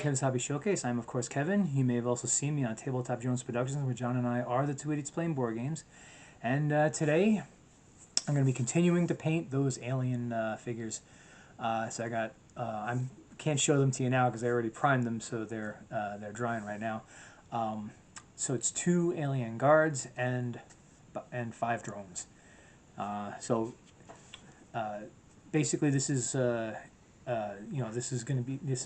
Kevin's Hobby Showcase. I'm, of course, Kevin. You may have also seen me on Tabletop Jones Productions, where John and I are the two idiots playing board games. And today, I'm going to be continuing to paint those alien figures. So I got, I can't show them to you now because I already primed them, so they're drying right now. So it's 2 alien guards and 5 drones. Basically, this is this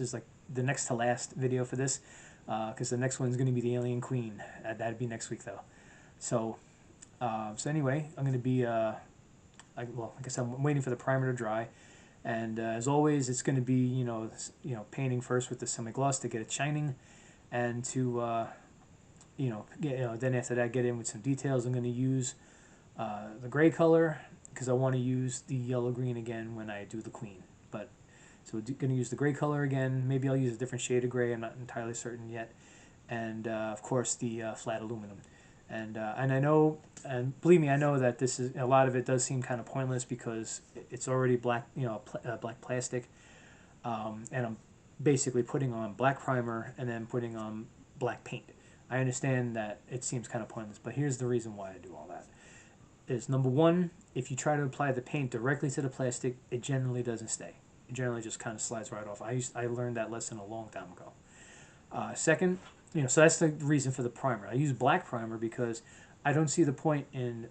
is like the next to last video for this, because the next one's going to be the Alien Queen. That'd be next week though. So anyway, I'm going to be like I said, I'm waiting for the primer to dry, and as always, it's going to be painting first with the semi-gloss to get it shining, and to then after that get in with some details. I'm going to use the gray color because I want to use the yellow green again when I do the queen. But so we're going to use the gray color again. Maybe I'll use a different shade of gray. I'm not entirely certain yet. And of course the flat aluminum. And I know, and believe me, I know that this is a lot of it does seem kind of pointless because it's already black, black plastic, and I'm basically putting on black primer and then putting on black paint. I understand that it seems kind of pointless, but here's the reason why I do all that. Is number one, if you try to apply the paint directly to the plastic, it generally doesn't stay. It generally just kind of slides right off. I learned that lesson a long time ago. Second, so that's the reason for the primer. I use black primer because I don't see the point in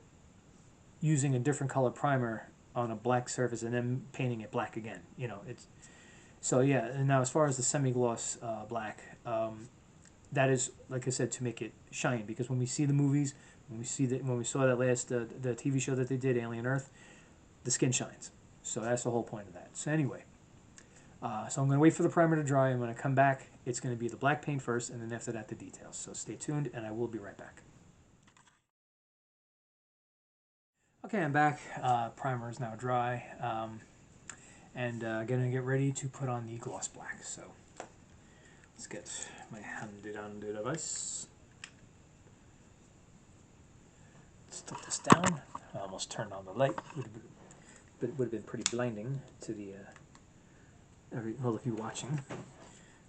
using a different color primer on a black surface and then painting it black again. It's so yeah. And now as far as the semi-gloss black, that is, like I said, to make it shine, because when we see the movies, when we saw that last the TV show that they did, Alien Earth, the skin shines. So that's the whole point of that. So anyway, so I'm going to wait for the primer to dry. I'm going to come back. It's going to be the black paint first, and then after that the details. So stay tuned, and I will be right back. Okay, I'm back. Primer is now dry, and going to get ready to put on the gloss black. So let's get my handy-dandy device. Let's put this down. I almost turned on the light, but it would have been pretty blinding to the all of you watching.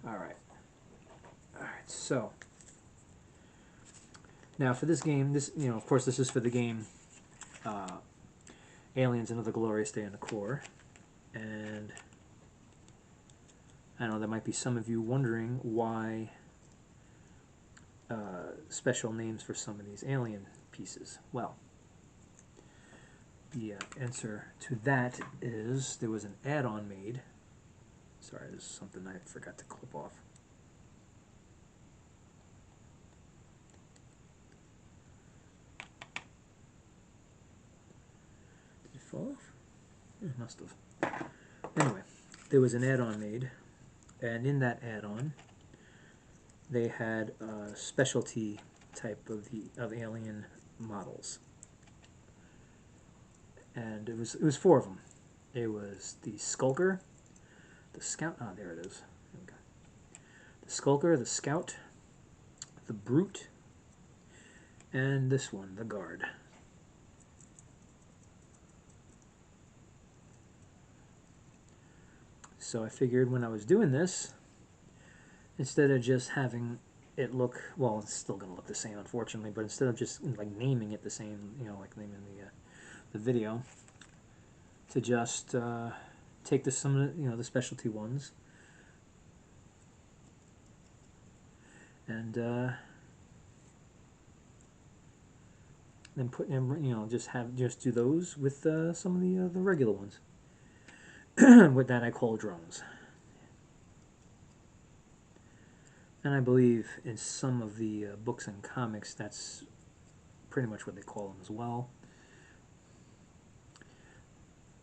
All right. So now for this game, of course, this is for the game Aliens: Another Glorious Day on the Core, and I know there might be some of you wondering why special names for some of these alien pieces. Well, the answer to that is there was an add-on made. Sorry, there's something I forgot to clip off. Did it fall off? It must have. Anyway, there was an add-on made, and in that add-on they had a specialty type of alien models, and it was 4 of them. It was the Skulker, the Scout. Ah, there it is. Okay. The Skulker, the Scout, the Brute, and this one, the Guard. So I figured when I was doing this, instead of just having it look, well, it's still going to look the same, unfortunately, but instead of just like naming it the same, like naming the video, to just take some of the specialty ones and then put them, just do those with some of the regular ones. With that I call drones. And I believe in some of the books and comics that's pretty much what they call them as well.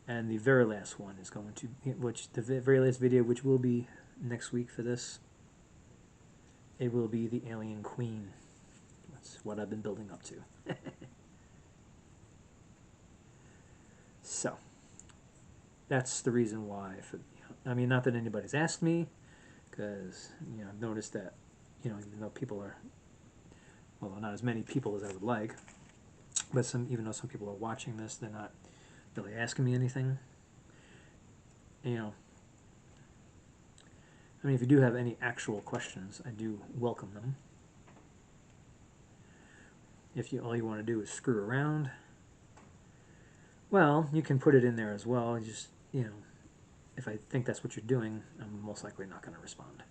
And the very last one is going to, the very last video, which will be next week for this, it will be the Alien Queen. That's what I've been building up to. So that's the reason why. I mean, not that anybody's asked me, because I've noticed that even though people are, well, not as many people as I would like, but even though some people are watching this, they're not really asking me anything. I mean, if you do have any actual questions, I do welcome them. If all you want to do is screw around, well, you can put it in there as well. Just, if I think that's what you're doing, I'm most likely not going to respond.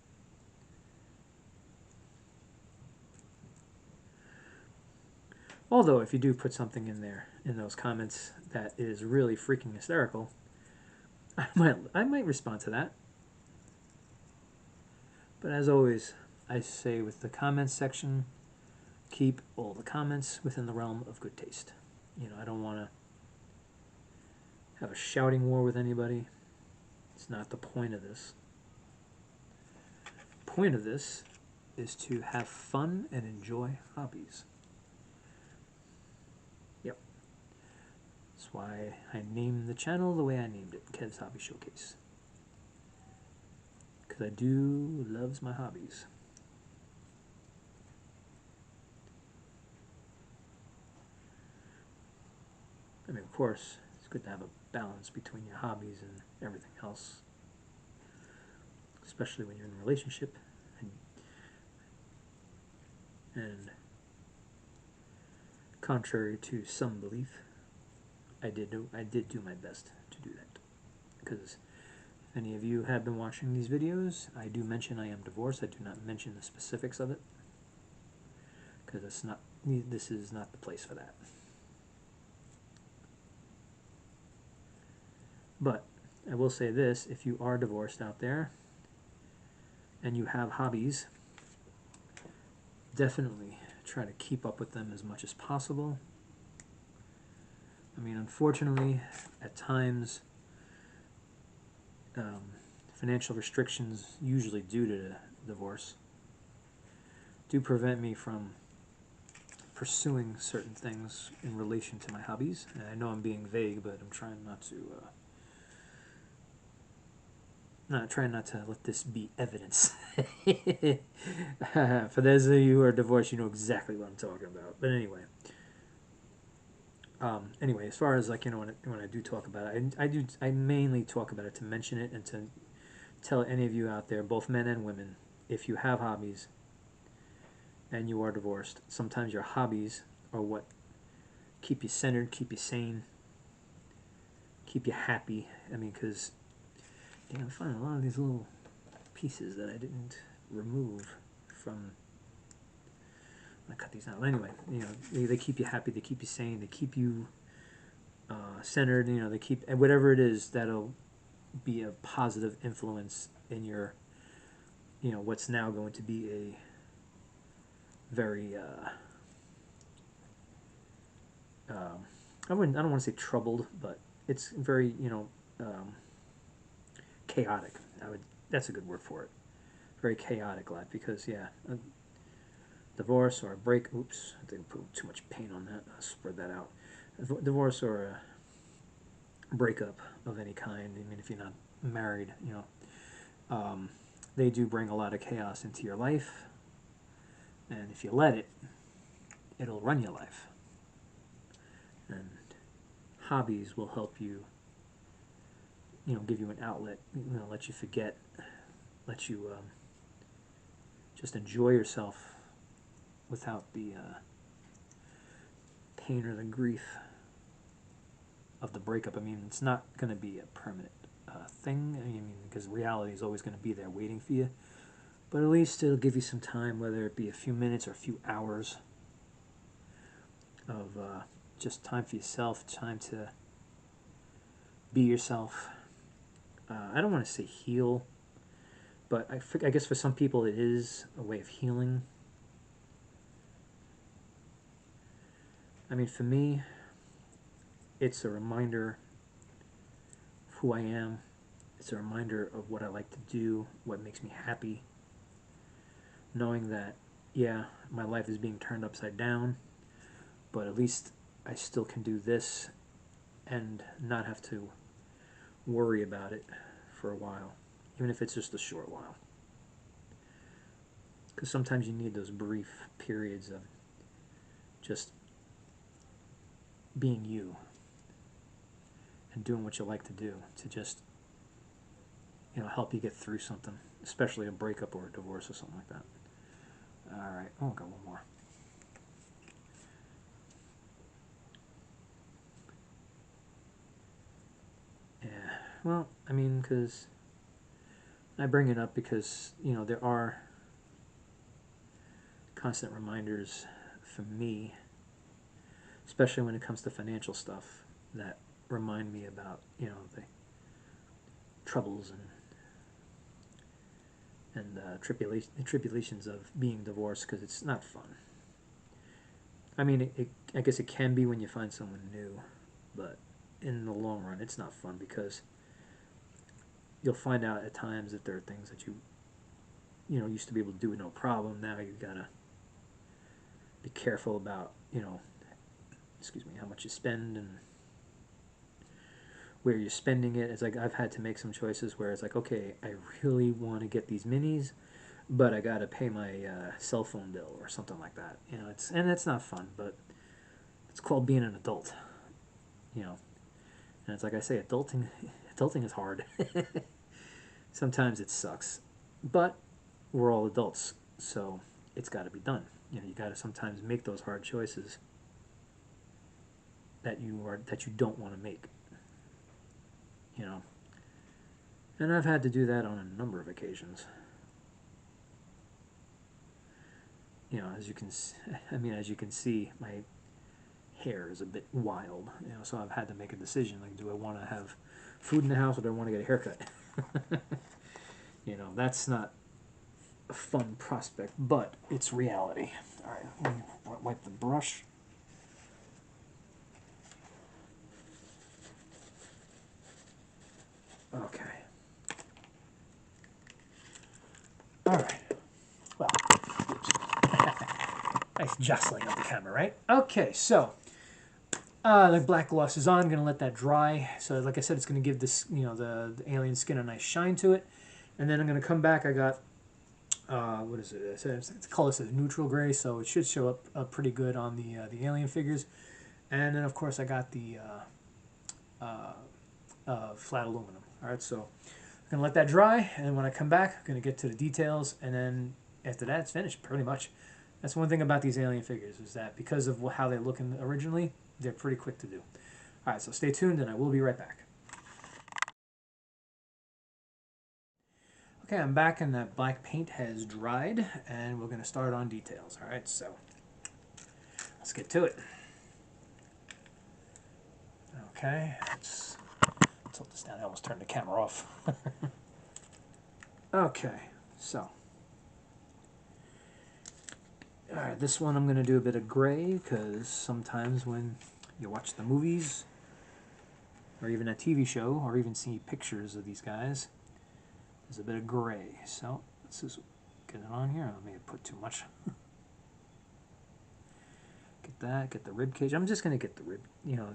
Although, if you do put something in there, in those comments, that is really freaking hysterical, I might respond to that. But as always, I say with the comments section, keep all the comments within the realm of good taste. I don't want to have a shouting war with anybody. It's not the point of this. The point of this is to have fun and enjoy hobbies. Yep. That's why I named the channel the way I named it, Kev's Hobby Showcase. Because I do loves my hobbies. I mean, of course, it's good to have a balance between your hobbies and everything else, especially when you're in a relationship. And contrary to some belief, I did do my best to do that. Because if any of you have been watching these videos, I do mention I am divorced. I do not mention the specifics of it, because this is not the place for that. But I will say this, if you are divorced out there and you have hobbies, definitely try to keep up with them as much as possible. I mean, unfortunately, at times, financial restrictions, usually due to divorce, do prevent me from pursuing certain things in relation to my hobbies. And I know I'm being vague, but I'm trying not to let this be evidence. For those of you who are divorced, you know exactly what I'm talking about. But anyway, as far as when I do talk about it, I mainly talk about it to mention it and to tell any of you out there, both men and women, if you have hobbies and you are divorced, sometimes your hobbies are what keep you centered, keep you sane, keep you happy. I mean, because I'm finding a lot of these little pieces that I didn't remove from. I cut these out. Anyway, they keep you happy, they keep you sane, they keep you centered. They keep whatever it is that'll be a positive influence in your, what's now going to be a very I don't want to say troubled, but it's very chaotic. That's a good word for it. Very chaotic life, because a divorce or a break. Oops, I think I put too much paint on that. I'll spread that out. A divorce or a breakup of any kind. I mean, if you're not married, they do bring a lot of chaos into your life, and if you let it, it'll run your life. And hobbies will help you, give you an outlet, let you forget, let you just enjoy yourself without the pain or the grief of the breakup. I mean, it's not going to be a permanent thing. I mean, because reality is always going to be there waiting for you. But at least it'll give you some time, whether it be a few minutes or a few hours of just time for yourself, time to be yourself. I don't want to say heal, but I guess for some people it is a way of healing. I mean, for me, it's a reminder of who I am. It's a reminder of what I like to do, what makes me happy. Knowing that, yeah, my life is being turned upside down, but at least I still can do this and not have to worry about it for a while, even if it's just a short while. Because sometimes you need those brief periods of just being you and doing what you like to do, to just help you get through something, especially a breakup or a divorce or something like that. All right. Oh, I got one more. Yeah. Well, I mean, because I bring it up because there are constant reminders for me, especially when it comes to financial stuff, that remind me about the troubles and tribulations of being divorced, because it's not fun. I mean, I guess it can be when you find someone new, but in the long run, it's not fun, because you'll find out at times that there are things that you used to be able to do with no problem. Now you gotta be careful about excuse me, how much you spend and where you're spending it. It's like I've had to make some choices where it's like, okay, I really want to get these minis, but I gotta pay my cell phone bill or something like that. It's not fun, but it's called being an adult. You know, and it's like I say, adulting is hard. Sometimes it sucks, but we're all adults, so it's got to be done. You got to sometimes make those hard choices that you don't want to make. You know, and I've had to do that on a number of occasions. As you can, as you can see, my hair is a bit wild. So I've had to make a decision. Like, do I want to have food in the house, or do I want to get a haircut? That's not a fun prospect, but it's reality. All right, let me wipe the brush. Okay. All right. Well, oops. Nice jostling of the camera, right? Okay, so the black gloss is on. I'm gonna let that dry. So, like I said, it's gonna give this, the alien skin a nice shine to it. And then I'm gonna come back. I got what is it? It's the color says neutral gray, so it should show up pretty good on the alien figures. And then of course I got the flat aluminum. All right, so I'm gonna let that dry, and then when I come back, I'm gonna get to the details, and then after that, it's finished pretty much. That's one thing about these alien figures, is that because of how they look originally, they're pretty quick to do. All right, so stay tuned, and I will be right back. Okay, I'm back, and that black paint has dried, and we're gonna start on details. All right, so let's get to it. Okay, let's tilt this down. I almost turned the camera off. Okay, so all right, this one I'm going to do a bit of gray, because sometimes when you watch the movies or even a TV show or even see pictures of these guys, there's a bit of gray. So let's just get it on here. I may have put too much. Get that, get the rib cage. I'm just going to get the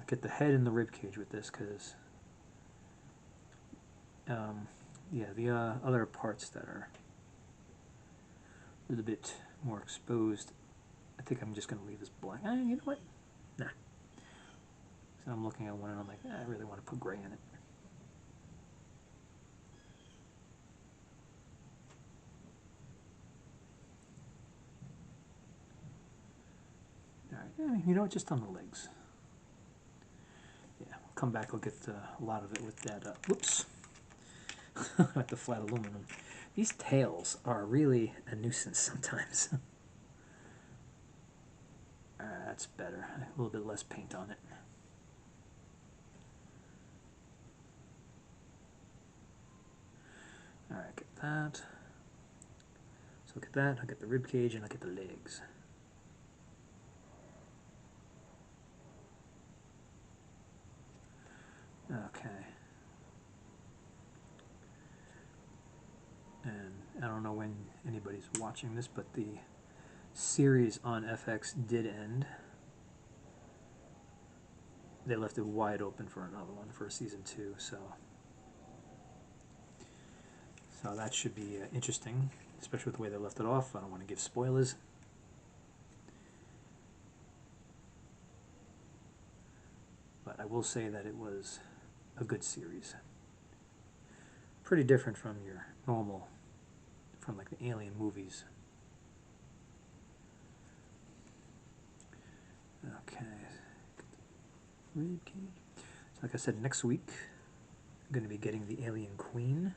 get the head and the rib cage with this, because yeah, the other parts that are a little bit more exposed, I think I'm just going to leave this black. You know what? Nah. So I'm looking at one and I'm like, I really want to put gray in it. All right, you know what? Just on the legs. Yeah, I'll come back. I'll get a lot of it with that. Whoops, with the flat aluminum. These tails are really a nuisance sometimes. That's better. A little bit less paint on it. All right, get that. So I'll get that. I'll get the rib cage, and I'll get the legs. Okay. And I don't know when anybody's watching this, but the series on FX did end. They left it wide open for another one, for season 2, so that should be interesting, especially with the way they left it off. I don't want to give spoilers. But I will say that it was a good series. pretty different from your normal, from like the Alien movies. Okay, rib cage. So like I said, next week I'm going to be getting the Alien Queen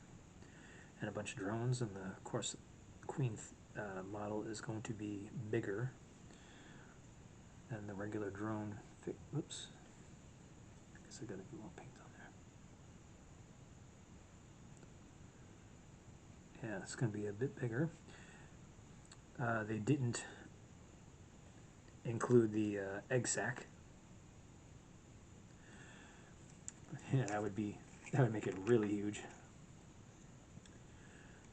and a bunch of drones, and of course the Queen model is going to be bigger than the regular drone. Oops, I guess I got to do more paint on there. Yeah, it's going to be a bit bigger. They didn't include the egg sac. Yeah, that would make it really huge.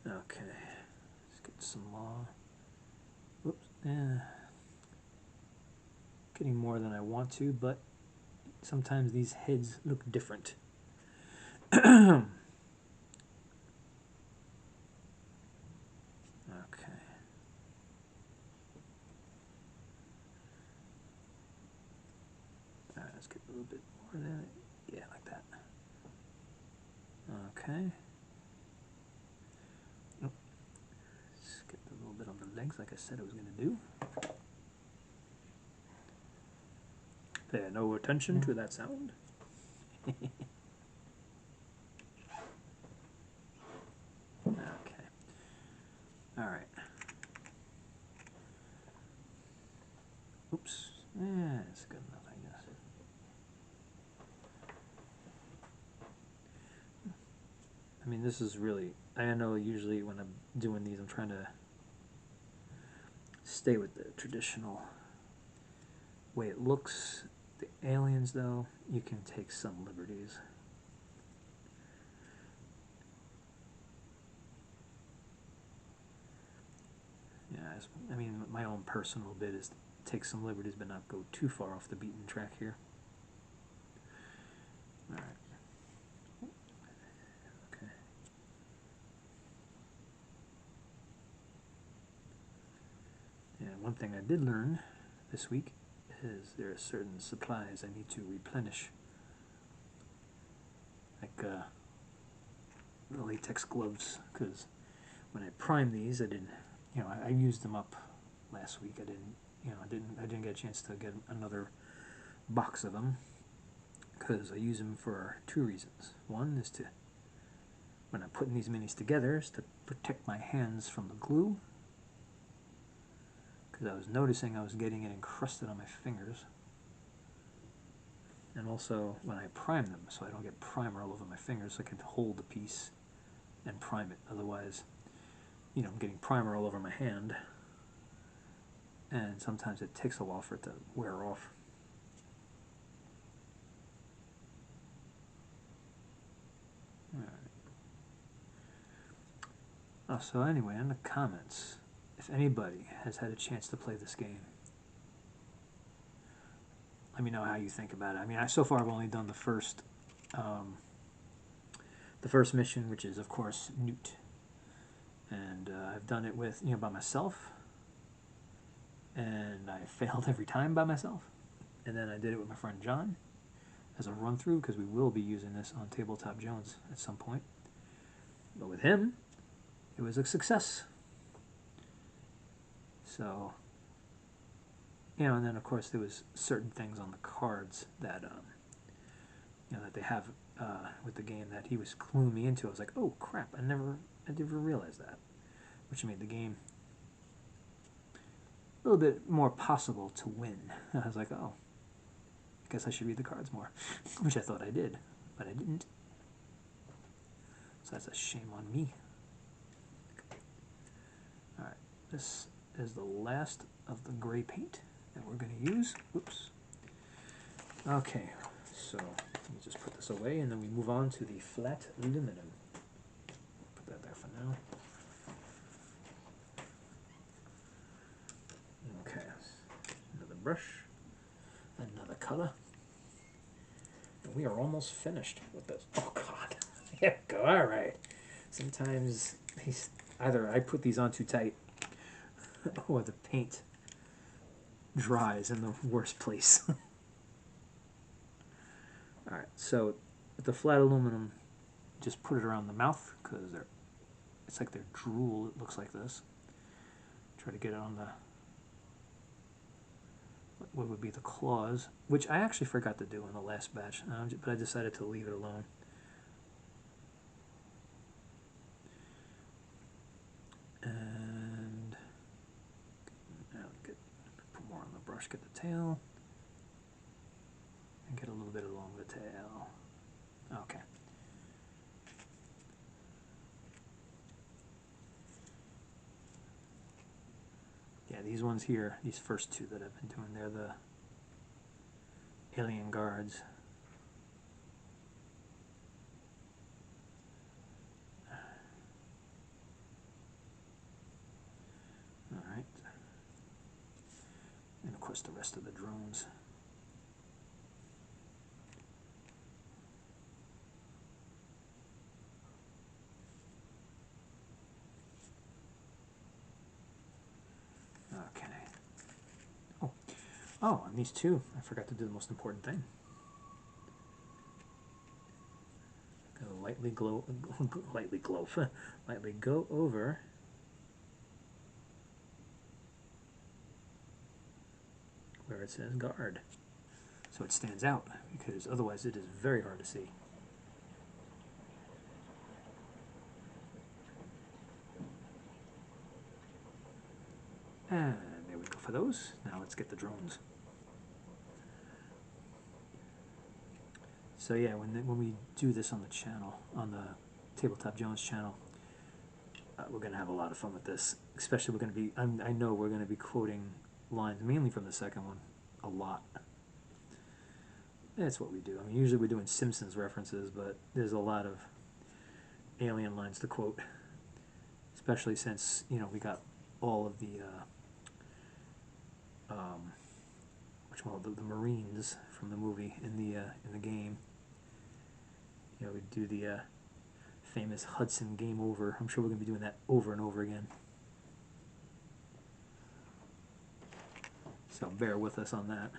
Okay, let's get some more. Whoops, getting more than I want to, but sometimes these heads look different. Okay. Alright, let's get a little bit more than it. Yeah, like that. Okay. Oh. Let's get a little bit on the legs like I said I was going to do. Pay no attention to that sound. Okay. Alright. Oops. Yeah, it's good enough, I guess. I mean, this is really, I know usually when I'm doing these, I'm trying to stay with the traditional way it looks. The aliens, though, you can take some liberties. Yeah, I mean, my own personal bit is take some liberties, but not go too far off the beaten track here. All right. Okay. And one thing I did learn this week is there are certain supplies I need to replenish, like the latex gloves, because when I primed these, I didn't, you know, I used them up last week. I didn't, you know, I didn't get a chance to get another box of them, because I use them for two reasons. One is to, when I'm putting these minis together, is to protect my hands from the glue, because I was noticing I was getting it encrusted on my fingers. And also when I prime them, so I don't get primer all over my fingers, so I can hold the piece and prime it. Otherwise, you know, I'm getting primer all over my hand, and sometimes it takes a while for it to wear off. Oh, so anyway, in the comments, if anybody has had a chance to play this game, let me know how you think about it. I mean, so far I've only done the first mission, which is of course Newt, and I've done it with, you know, by myself, and I failed every time by myself. And then I did it with my friend John as a run through, because we will be using this on Tabletop Jones at some point. But with him, it was a success. So, you know, and then of course there was certain things on the cards that you know, that they have with the game that he was cluing me into. I was like, oh crap, I never realized that, which made the game a little bit more possible to win. I was like, oh, I guess I should read the cards more, which I thought I did, but I didn't. So that's a shame on me. All right, this is the last of the gray paint that we're going to use. Oops. Okay, so let me just put this away, and then we move on to the flat aluminum. Put that there for now. Okay, another brush, another color, and we are almost finished with this. Oh God, yeah, go. All right. Sometimes these, either I put these on too tight, or the paint dries in the worst place. All right, so with the flat aluminum, just put it around the mouth because it's like their drool. It looks like this. Try to get it on the what would be the claws, which I actually forgot to do in the last batch, but I decided to leave it alone. And now put more on the brush, get the tail, and get a little bit along the tail. Okay. Yeah, these ones here, these first two that I've been doing, they're the alien guards. Alright. And of course the rest of the drones. Okay. Oh, and these two, I forgot to do the most important thing. Lightly go over where it says guard, so it stands out, because otherwise it is very hard to see. And there we go for those. Now let's get the drones. So yeah, when we do this on the channel, on the Tabletop Jones channel, we're going to have a lot of fun with this. Especially we're going to be, I know we're going to be quoting lines, mainly from the second one, a lot. That's what we do. I mean, usually we're doing Simpsons references, but there's a lot of Alien lines to quote. Especially since, you know, we got all of the, the Marines from the movie in the game. You know, we do the famous Hudson game over. I'm sure we're going to be doing that over and over again. So bear with us on that.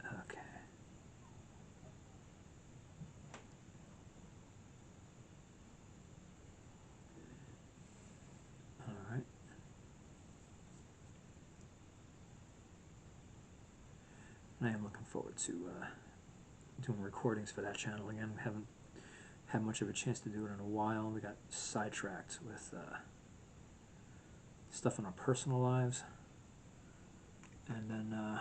Okay. All right. I am looking forward to doing recordings for that channel again. We haven't had much of a chance to do it in a while. We got sidetracked with stuff in our personal lives, and then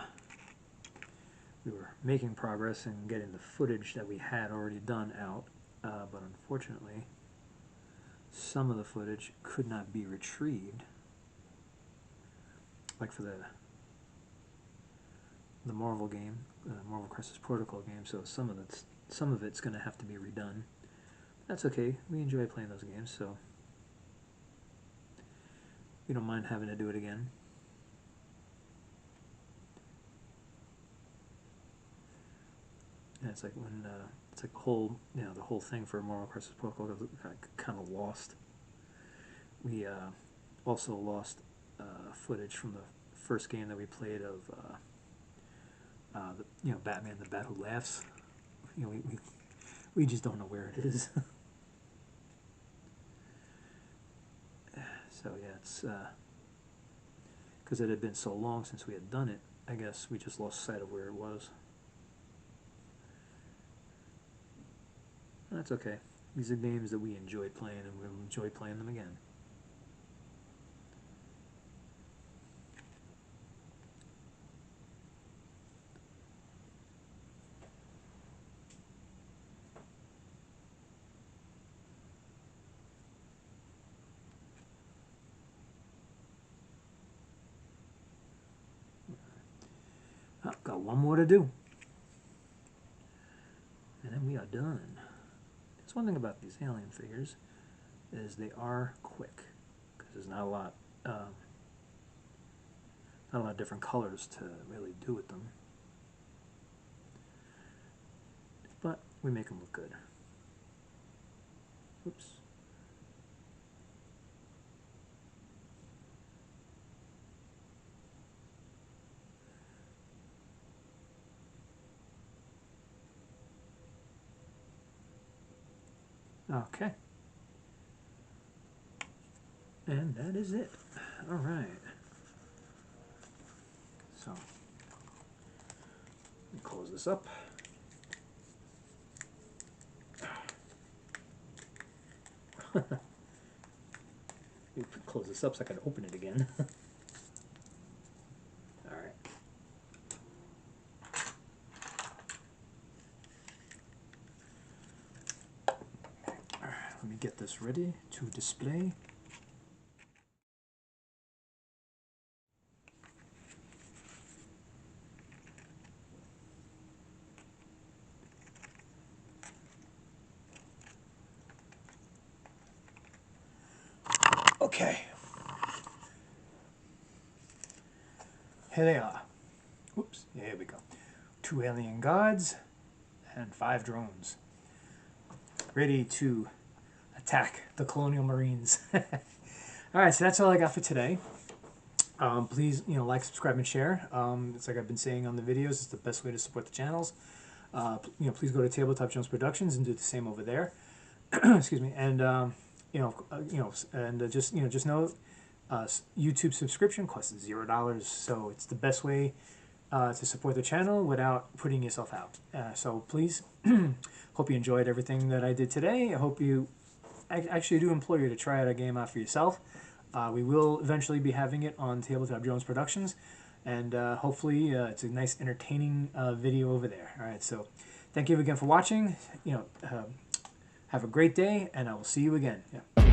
we were making progress in getting the footage that we had already done out, but unfortunately some of the footage could not be retrieved, like for the Marvel game, Marvel Crisis Protocol game. So some of it's going to have to be redone. That's okay. We enjoy playing those games, so we don't mind having to do it again. And it's like when it's like the whole thing for Marvel Crisis Protocol got kind of lost. We also lost footage from the first game that we played of Batman the Bat Who Laughs. You know, we just don't know where it is. So yeah, it's because it had been so long since we had done it. I guess we just lost sight of where it was. That's okay. These are games that we enjoy playing, and we'll enjoy playing them again. Oh, got one more to do, and then we are done. That's one thing about these Alien figures, is they are quick, because there's not a lot of different colors to really do with them. But we make them look good. Oops. Okay. And that is it. All right. So, let me close this up. Close this up so I can open it again. All right. All right. Let me get this ready to display. Okay. Here they are. Whoops. Here we go. 2 alien gods and 5 drones. Ready to attack the colonial marines. Alright, so that's all I got for today. Please, like, subscribe, and share. It's like I've been saying on the videos, it's the best way to support the channels. Please go to Tabletop Jones Productions and do the same over there. Excuse me. And just know, YouTube subscription costs $0, so it's the best way to support the channel without putting yourself out. So please, hope you enjoyed everything that I did today. I actually do implore you to try out a game out for yourself. We will eventually be having it on Tabletop Jones Productions, and hopefully it's a nice, entertaining video over there. All right, so thank you again for watching. Have a great day, and I will see you again. Yeah.